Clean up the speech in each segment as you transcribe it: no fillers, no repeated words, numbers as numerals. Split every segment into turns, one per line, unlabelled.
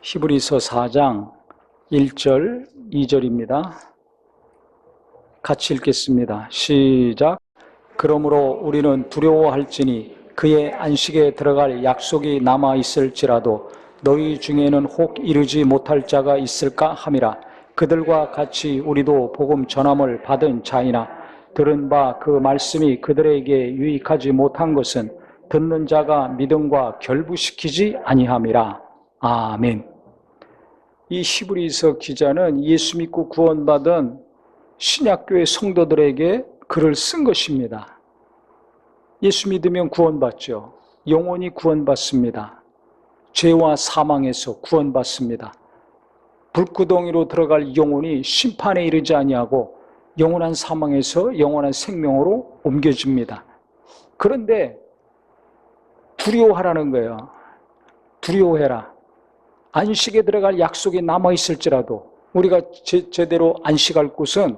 히브리서 4장 1절, 2절입니다. 같이 읽겠습니다. 시작. 그러므로 우리는 두려워할지니 그의 안식에 들어갈 약속이 남아 있을지라도 너희 중에는 혹 이르지 못할 자가 있을까 함이라. 그들과 같이 우리도 복음 전함을 받은 자이나 들은 바 그 말씀이 그들에게 유익하지 못한 것은 듣는 자가 믿음과 결부시키지 아니함이라. 아멘. 이 히브리서 기자는 예수 믿고 구원받은 신약교회 성도들에게 글을 쓴 것입니다. 예수 믿으면 구원받죠. 영원히 구원받습니다. 죄와 사망에서 구원받습니다. 불구덩이로 들어갈 영혼이 심판에 이르지 아니하고 영원한 사망에서 영원한 생명으로 옮겨집니다. 그런데 두려워하라는 거예요. 두려워해라. 안식에 들어갈 약속이 남아있을지라도 우리가 제대로 안식할 곳은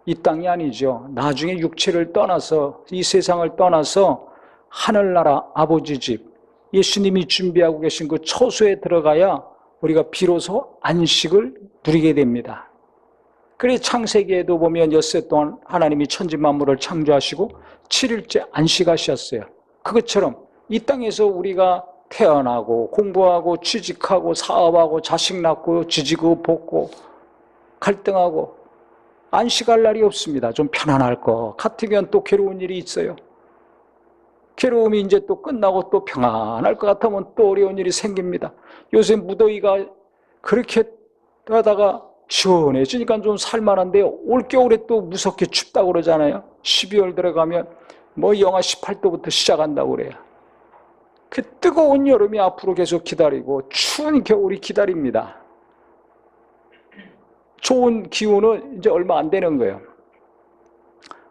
이 땅이 아니죠. 나중에 육체를 떠나서 이 세상을 떠나서 하늘나라 아버지 집, 예수님이 준비하고 계신 그 처소에 들어가야 우리가 비로소 안식을 누리게 됩니다. 그래서 창세기에도 보면 엿새 동안 하나님이 천지 만물을 창조하시고 7일째 안식하셨어요. 그것처럼 이 땅에서 우리가 태어나고 공부하고 취직하고 사업하고 자식 낳고 지지고 볶고 갈등하고 안식할 날이 없습니다. 좀 편안할 것 같으면 또 괴로운 일이 있어요. 괴로움이 이제 또 끝나고 또 평안할 것 같으면 또 어려운 일이 생깁니다. 요새 무더위가 그렇게 하다가 시원해지니까 좀 살만한데요. 올겨울에 또 무섭게 춥다고 그러잖아요. 12월 들어가면 뭐 영하 18도부터 시작한다고 그래요. 그 뜨거운 여름이 앞으로 계속 기다리고 추운 겨울이 기다립니다. 좋은 기후는 이제 얼마 안 되는 거예요.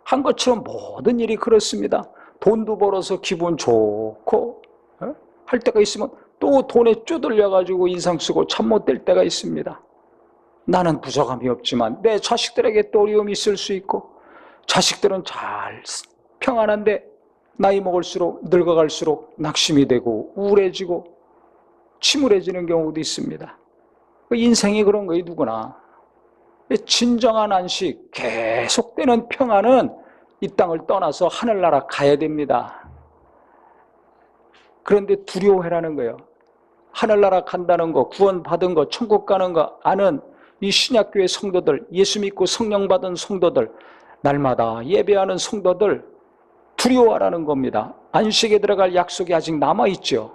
한 것처럼 모든 일이 그렇습니다. 돈도 벌어서 기분 좋고 할 때가 있으면 또 돈에 쪼들려가지고 인상 쓰고 참 못될 때가 있습니다. 나는 부족함이 없지만 내 자식들에게 또 어려움이 있을 수 있고 자식들은 잘 평안한데 나이 먹을수록 늙어갈수록 낙심이 되고 우울해지고 침울해지는 경우도 있습니다. 인생이 그런 거예요. 누구나. 진정한 안식, 계속되는 평안은 이 땅을 떠나서 하늘나라 가야 됩니다. 그런데 두려워해라는 거예요. 하늘나라 간다는 거, 구원받은 거, 천국 가는 거 아는 이 신약교회 성도들, 예수 믿고 성령 받은 성도들, 날마다 예배하는 성도들 두려워하라는 겁니다. 안식에 들어갈 약속이 아직 남아있죠.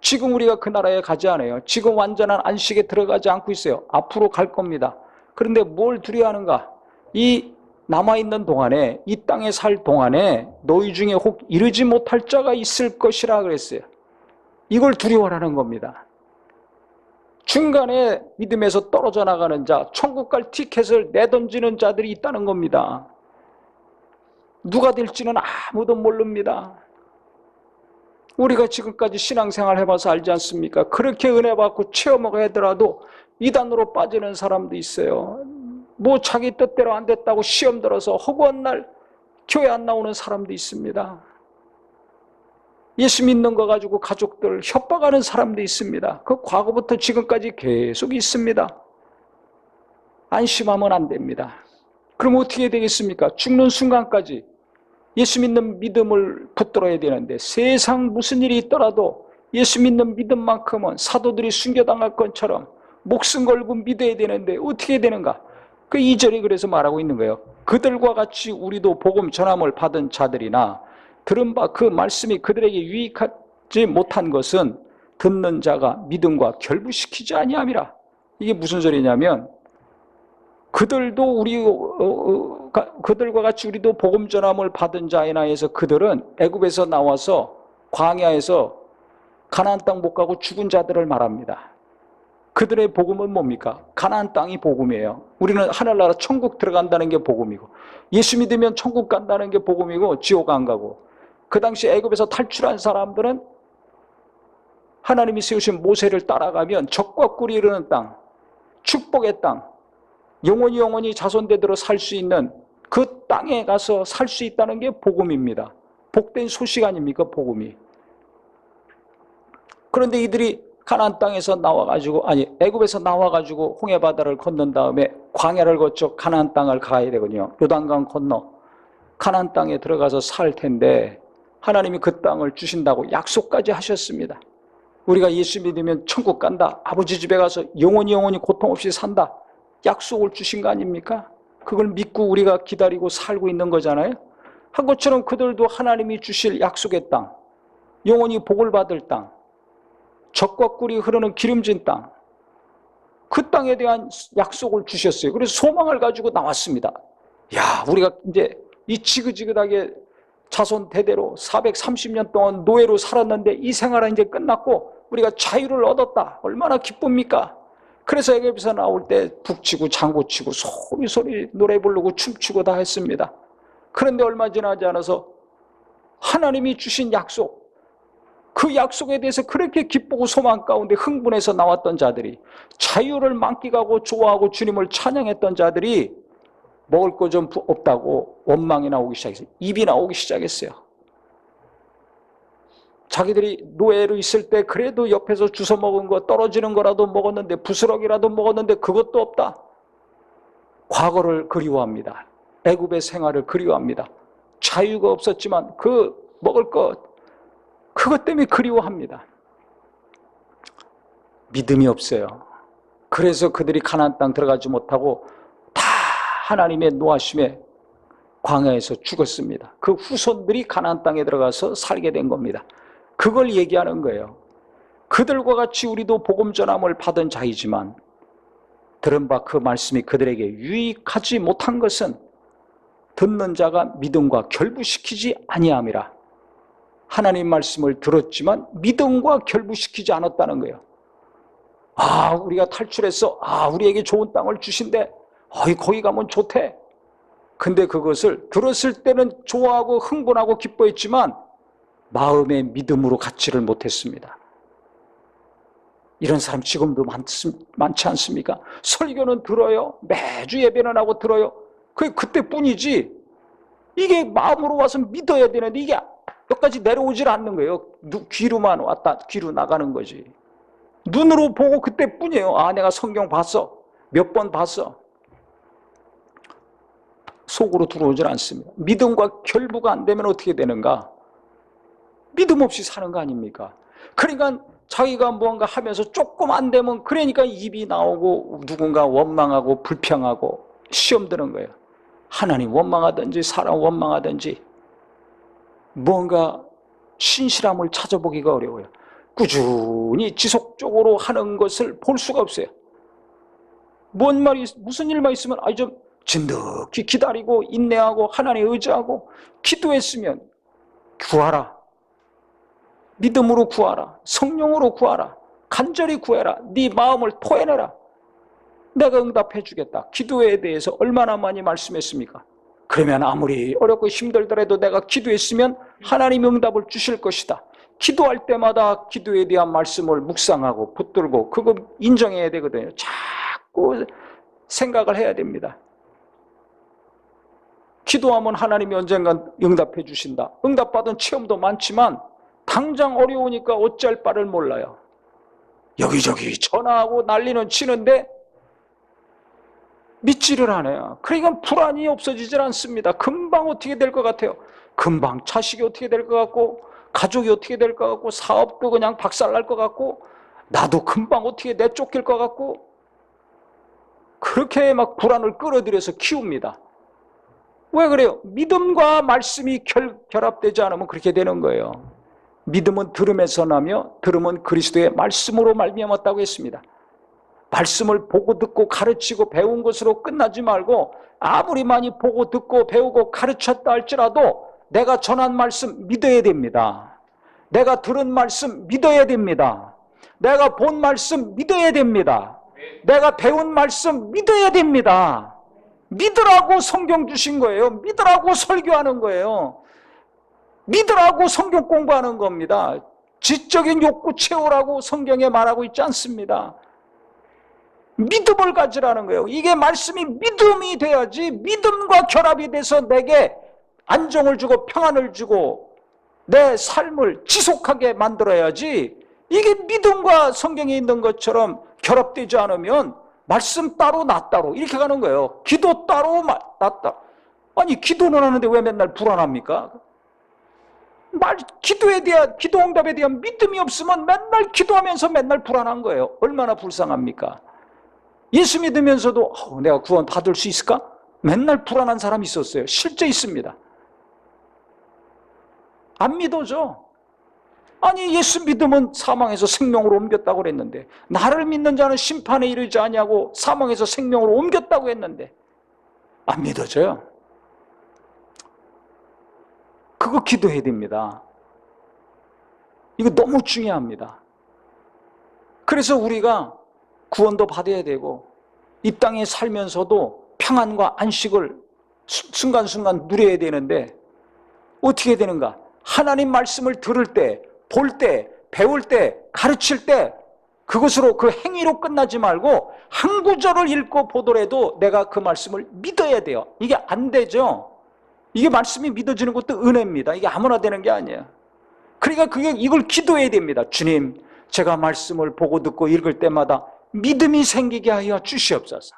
지금 우리가 그 나라에 가지 않아요. 지금 완전한 안식에 들어가지 않고 있어요. 앞으로 갈 겁니다. 그런데 뭘 두려워하는가? 이 남아있는 동안에, 이 땅에 살 동안에 너희 중에 혹 이르지 못할 자가 있을 것이라 그랬어요. 이걸 두려워하라는 겁니다. 중간에 믿음에서 떨어져 나가는 자, 천국 갈 티켓을 내던지는 자들이 있다는 겁니다. 누가 될지는 아무도 모릅니다. 우리가 지금까지 신앙생활 해봐서 알지 않습니까? 그렇게 은혜 받고 체험하고 하더라도 이단으로 빠지는 사람도 있어요. 뭐 자기 뜻대로 안 됐다고 시험 들어서 허구한 날 교회 안 나오는 사람도 있습니다. 예수 믿는 거 가지고 가족들 협박하는 사람도 있습니다. 그 과거부터 지금까지 계속 있습니다. 안심하면 안 됩니다. 그럼 어떻게 되겠습니까? 죽는 순간까지 예수 믿는 믿음을 붙들어야 되는데 세상 무슨 일이 있더라도 예수 믿는 믿음만큼은 사도들이 순교당할 것처럼 목숨 걸고 믿어야 되는데 어떻게 되는가? 그 2절이 그래서 말하고 있는 거예요. 그들과 같이 우리도 복음 전함을 받은 자들이나 들은 바 그 말씀이 그들에게 유익하지 못한 것은 듣는 자가 믿음과 결부시키지 아니함이라. 이게 무슨 소리냐면 그들도 그들과 같이 우리도 복음 전함을 받은 자이나 해서 그들은 애굽에서 나와서 광야에서 가나안 땅 못 가고 죽은 자들을 말합니다. 그들의 복음은 뭡니까? 가나안 땅이 복음이에요. 우리는 하늘나라 천국 들어간다는 게 복음이고 예수 믿으면 천국 간다는 게 복음이고 지옥 안 가고 그 당시 애굽에서 탈출한 사람들은 하나님이 세우신 모세를 따라가면 적과 꿀이 흐르는 땅, 축복의 땅, 영원히 자손대대로 살 수 있는 그 땅에 가서 살 수 있다는 게 복음입니다. 복된 소식 아닙니까? 복음이. 그런데 이들이 가나안 땅에서 나와가지고 애굽에서 나와가지고 홍해바다를 건넌 다음에 광야를 거쳐 가나안 땅을 가야 되거든요. 요단강 건너 가나안 땅에 들어가서 살 텐데 하나님이 그 땅을 주신다고 약속까지 하셨습니다. 우리가 예수 믿으면 천국 간다. 아버지 집에 가서 영원히 고통 없이 산다. 약속을 주신 거 아닙니까? 그걸 믿고 우리가 기다리고 살고 있는 거잖아요. 한 것처럼 그들도 하나님이 주실 약속의 땅, 영원히 복을 받을 땅, 젖과 꿀이 흐르는 기름진 땅, 그 땅에 대한 약속을 주셨어요. 그래서 소망을 가지고 나왔습니다. 야, 우리가 이제 이 지긋지긋하게 자손 대대로 430년 동안 노예로 살았는데 이 생활은 이제 끝났고 우리가 자유를 얻었다. 얼마나 기쁩니까? 그래서 애굽에서 나올 때 북치고 장구치고 소리 노래 부르고 춤추고 다 했습니다. 그런데 얼마 지나지 않아서 하나님이 주신 약속, 그 약속에 대해서 그렇게 기쁘고 소망 가운데 흥분해서 나왔던 자들이, 자유를 만끽하고 좋아하고 주님을 찬양했던 자들이 먹을 거 좀 없다고 원망이 나오기 시작했어요. 입이 나오기 시작했어요. 자기들이 노예로 있을 때 그래도 옆에서 주워 먹은 거, 떨어지는 거라도 먹었는데, 부스러기라도 먹었는데 그것도 없다. 과거를 그리워합니다. 애굽의 생활을 그리워합니다. 자유가 없었지만 그 먹을 것, 그것 때문에 그리워합니다. 믿음이 없어요. 그래서 그들이 가나안 땅 들어가지 못하고 다 하나님의 노하심에 광야에서 죽었습니다. 그 후손들이 가나안 땅에 들어가서 살게 된 겁니다. 그걸 얘기하는 거예요. 그들과 같이 우리도 복음 전함을 받은 자이지만 들은 바 그 말씀이 그들에게 유익하지 못한 것은 듣는 자가 믿음과 결부시키지 아니함이라. 하나님 말씀을 들었지만 믿음과 결부시키지 않았다는 거예요. 우리가 탈출해서 우리에게 좋은 땅을 주신대. 거기 가면 좋대. 근데 그것을 들었을 때는 좋아하고 흥분하고 기뻐했지만 마음의 믿음으로 갖지를 못했습니다. 이런 사람 지금도 많지 않습니까? 설교는 들어요. 매주 예배는 하고 들어요. 그게 그때뿐이지. 이게 마음으로 와서 믿어야 되는데 이게 여기까지 내려오질 않는 거예요. 귀로만 왔다 귀로 나가는 거지. 눈으로 보고 그때뿐이에요. 내가 성경 봤어. 몇 번 봤어. 속으로 들어오질 않습니다. 믿음과 결부가 안 되면 어떻게 되는가? 믿음 없이 사는 거 아닙니까? 그러니까 자기가 무언가 하면서 조금 안 되면 그러니까 입이 나오고 누군가 원망하고 불평하고 시험 드는 거예요. 하나님 원망하든지 사람 원망하든지 뭔가 신실함을 찾아보기가 어려워요. 꾸준히 지속적으로 하는 것을 볼 수가 없어요. 무슨 일만 있으면 좀 진득히 기다리고 인내하고 하나님 의지하고 기도했으면 구하라. 믿음으로 구하라. 성령으로 구하라. 간절히 구해라. 네 마음을 토해내라. 내가 응답해 주겠다. 기도에 대해서 얼마나 많이 말씀했습니까? 그러면 아무리 어렵고 힘들더라도 내가 기도했으면 하나님 응답을 주실 것이다. 기도할 때마다 기도에 대한 말씀을 묵상하고 붙들고 그거 인정해야 되거든요. 자꾸 생각을 해야 됩니다. 기도하면 하나님이 언젠간 응답해 주신다. 응답받은 체험도 많지만 당장 어려우니까 어찌할 바를 몰라요. 여기저기 전화하고 난리는 치는데 믿지를 않아요. 그러니까 불안이 없어지질 않습니다. 금방 어떻게 될 것 같아요. 금방 자식이 어떻게 될 것 같고 가족이 어떻게 될 것 같고 사업도 그냥 박살날 것 같고 나도 금방 어떻게 내쫓길 것 같고 그렇게 막 불안을 끌어들여서 키웁니다. 왜 그래요? 믿음과 말씀이 결합되지 않으면 그렇게 되는 거예요. 믿음은 들음에서 나며 들음은 그리스도의 말씀으로 말미암았다고 했습니다. 말씀을 보고 듣고 가르치고 배운 것으로 끝나지 말고 아무리 많이 보고 듣고 배우고 가르쳤다 할지라도 내가 전한 말씀 믿어야 됩니다. 내가 들은 말씀 믿어야 됩니다. 내가 본 말씀 믿어야 됩니다. 내가 배운 말씀 믿어야 됩니다. 믿으라고 성경 주신 거예요. 믿으라고 설교하는 거예요. 믿으라고 성경 공부하는 겁니다. 지적인 욕구 채우라고 성경에 말하고 있지 않습니다. 믿음을 가지라는 거예요. 이게 말씀이 믿음이 돼야지 믿음과 결합이 돼서 내게 안정을 주고 평안을 주고 내 삶을 지속하게 만들어야지 이게 믿음과 성경에 있는 것처럼 결합되지 않으면 말씀 따로 나 따로 이렇게 가는 거예요. 기도 따로 나 따로. 아니 기도는 하는데 왜 맨날 불안합니까? 기도 응답에 대한 믿음이 없으면 맨날 기도하면서 맨날 불안한 거예요. 얼마나 불쌍합니까? 예수 믿으면서도 내가 구원 받을 수 있을까? 맨날 불안한 사람이 있었어요. 실제 있습니다. 안 믿어져. 아니 예수 믿으면 사망에서 생명으로 옮겼다고 그랬는데, 나를 믿는 자는 심판에 이르지 아니하고 사망에서 생명으로 옮겼다고 했는데 안 믿어져요. 그거 기도해야 됩니다. 이거 너무 중요합니다. 그래서 우리가 구원도 받아야 되고 이 땅에 살면서도 평안과 안식을 순간순간 누려야 되는데 어떻게 되는가? 하나님 말씀을 들을 때, 볼 때, 배울 때, 가르칠 때 그것으로 그 행위로 끝나지 말고 한 구절을 읽고 보더라도 내가 그 말씀을 믿어야 돼요. 이게 안 되죠. 이게 말씀이 믿어지는 것도 은혜입니다. 이게 아무나 되는 게 아니에요. 그러니까 이걸 기도해야 됩니다. 주님, 제가 말씀을 보고 듣고 읽을 때마다 믿음이 생기게 하여 주시옵소서.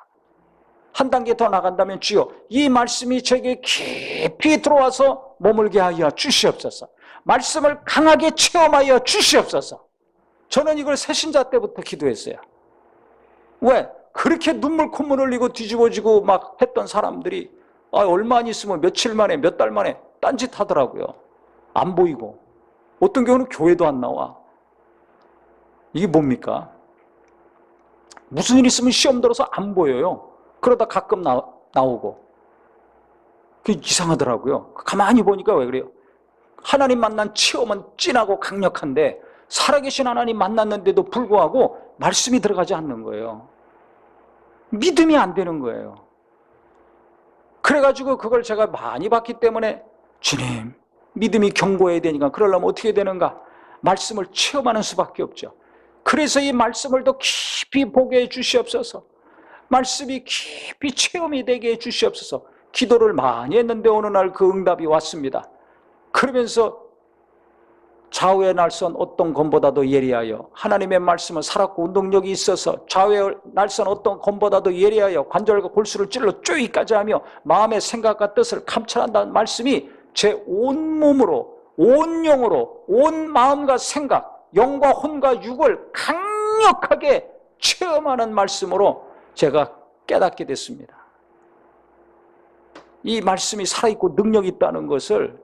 한 단계 더 나간다면 주여, 이 말씀이 제게 깊이 들어와서 머물게 하여 주시옵소서. 말씀을 강하게 체험하여 주시옵소서. 저는 이걸 새신자 때부터 기도했어요. 왜? 그렇게 눈물 콧물 흘리고 뒤집어지고 막 했던 사람들이 얼마 안 있으면 며칠 만에 몇 달 만에 딴짓 하더라고요. 안 보이고 어떤 경우는 교회도 안 나와. 이게 뭡니까? 무슨 일 있으면 시험 들어서 안 보여요. 그러다 가끔 나오고. 그게 이상하더라고요. 가만히 보니까 왜 그래요? 하나님 만난 체험은 진하고 강력한데 살아계신 하나님 만났는데도 불구하고 말씀이 들어가지 않는 거예요. 믿음이 안 되는 거예요. 그래가지고 그걸 제가 많이 봤기 때문에 주님, 믿음이 견고해야 되니까 그러려면 어떻게 되는가? 말씀을 체험하는 수밖에 없죠. 그래서 이 말씀을 더 깊이 보게 해 주시옵소서. 말씀이 깊이 체험이 되게 해 주시옵소서. 기도를 많이 했는데 어느 날 그 응답이 왔습니다. 그러면서 좌우의 날선 어떤 검보다도 예리하여, 하나님의 말씀은 살았고 운동력이 있어서 좌우의 날선 어떤 검보다도 예리하여 관절과 골수를 찔러 쪼이까지 하며 마음의 생각과 뜻을 감찰한다는 말씀이 제 온몸으로, 온 영으로, 온 마음과 생각, 영과 혼과 육을 강력하게 체험하는 말씀으로 제가 깨닫게 됐습니다. 이 말씀이 살아있고 능력이 있다는 것을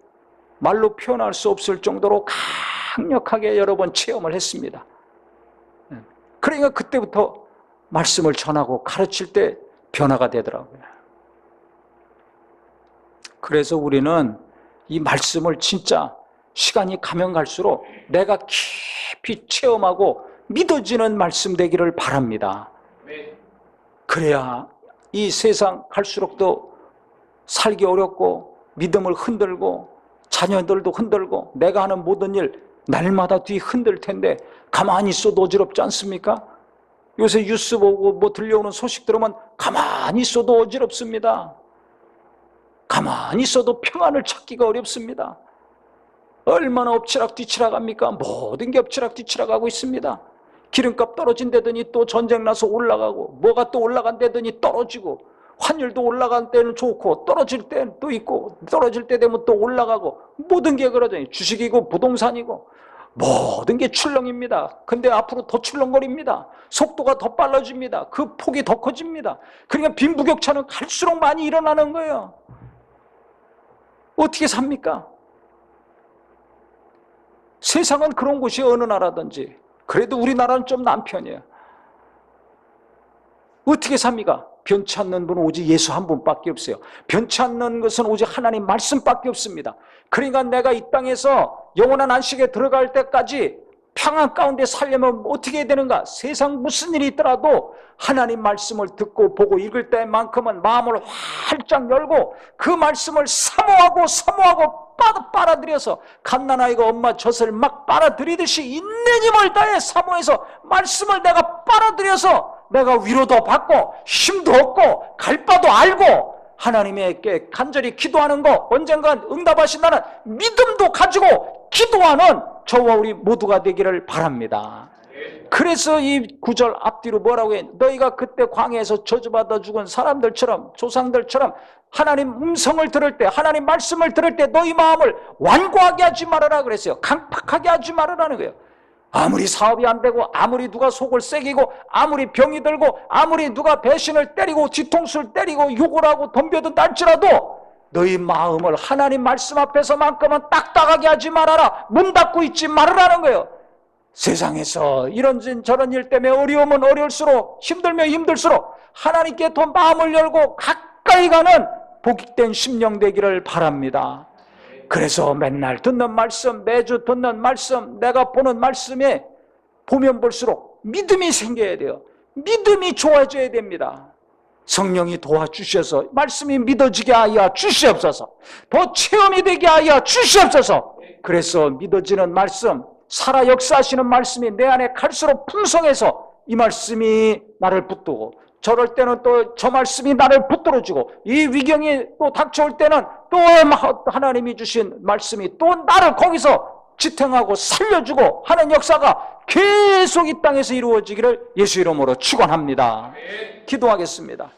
말로 표현할 수 없을 정도로 강력하게 여러 번 체험을 했습니다. 그러니까 그때부터 말씀을 전하고 가르칠 때 변화가 되더라고요. 그래서 우리는 이 말씀을 진짜 시간이 가면 갈수록 내가 깊이 체험하고 믿어지는 말씀 되기를 바랍니다. 그래야 이 세상 갈수록 더 살기 어렵고 믿음을 흔들고 자녀들도 흔들고 내가 하는 모든 일 날마다 뒤 흔들 텐데 가만히 있어도 어지럽지 않습니까? 요새 뉴스 보고 뭐 들려오는 소식 들으면 가만히 있어도 어지럽습니다. 가만히 있어도 평안을 찾기가 어렵습니다. 얼마나 엎치락 뒤치락 합니까? 모든 게 엎치락 뒤치락 하고 있습니다. 기름값 떨어진다더니 또 전쟁 나서 올라가고, 뭐가 또 올라간다더니 떨어지고, 환율도 올라간 때는 좋고 떨어질 때는 또 있고, 떨어질 때 되면 또 올라가고, 모든 게 그러더니 주식이고 부동산이고 모든 게 출렁입니다. 근데 앞으로 더 출렁거립니다. 속도가 더 빨라집니다. 그 폭이 더 커집니다. 그러니까 빈부격차는 갈수록 많이 일어나는 거예요. 어떻게 삽니까? 세상은 그런 곳이 어느 나라든지. 그래도 우리나라는 좀 난 편이에요. 어떻게 삽니까? 변치 않는 분은 오직 예수 한 분밖에 없어요. 변치 않는 것은 오직 하나님 말씀밖에 없습니다. 그러니까 내가 이 땅에서 영원한 안식에 들어갈 때까지 평안 가운데 살려면 어떻게 해야 되는가? 세상 무슨 일이 있더라도 하나님 말씀을 듣고 보고 읽을 때만큼은 마음을 활짝 열고 그 말씀을 사모하고 빨아들여서 갓난아이가 엄마 젖을 막 빨아들이듯이 있는 힘을 다해 사모해서 말씀을 내가 빨아들여서 내가 위로도 받고 힘도 얻고 갈 바도 알고 하나님께 간절히 기도하는 거 언젠간 응답하신다는 믿음도 가지고 기도하는 저와 우리 모두가 되기를 바랍니다. 그래서 이 구절 앞뒤로 뭐라고 해? 너희가 그때 광야에서 저주받아 죽은 사람들처럼, 조상들처럼 하나님 음성을 들을 때, 하나님 말씀을 들을 때 너희 마음을 완고하게 하지 말아라 그랬어요. 강팍하게 하지 말아라는 거예요. 아무리 사업이 안 되고, 아무리 누가 속을 새기고, 아무리 병이 들고, 아무리 누가 배신을 때리고 뒤통수를 때리고 욕을 하고 덤벼든다 할지라도 너희 마음을 하나님 말씀 앞에서만큼은 딱딱하게 하지 말아라. 문 닫고 있지 말아라는 거예요. 세상에서 이런 저런 일 때문에 어려우면 어려울수록, 힘들면 힘들수록 하나님께 더 마음을 열고 가까이 가는 복된 심령 되기를 바랍니다. 그래서 맨날 듣는 말씀, 매주 듣는 말씀, 내가 보는 말씀에 보면 볼수록 믿음이 생겨야 돼요. 믿음이 좋아져야 됩니다. 성령이 도와주셔서 말씀이 믿어지게 하여 주시옵소서. 더 체험이 되게 하여 주시옵소서. 그래서 믿어지는 말씀, 살아 역사하시는 말씀이 내 안에 갈수록 풍성해서 이 말씀이 나를 붙들고, 저럴 때는 또 저 말씀이 나를 붙들어주고, 이 위경이 또 닥쳐올 때는 또 하나님이 주신 말씀이 또 나를 거기서 지탱하고 살려주고 하는 역사가 계속 이 땅에서 이루어지기를 예수 이름으로 축원합니다. 기도하겠습니다.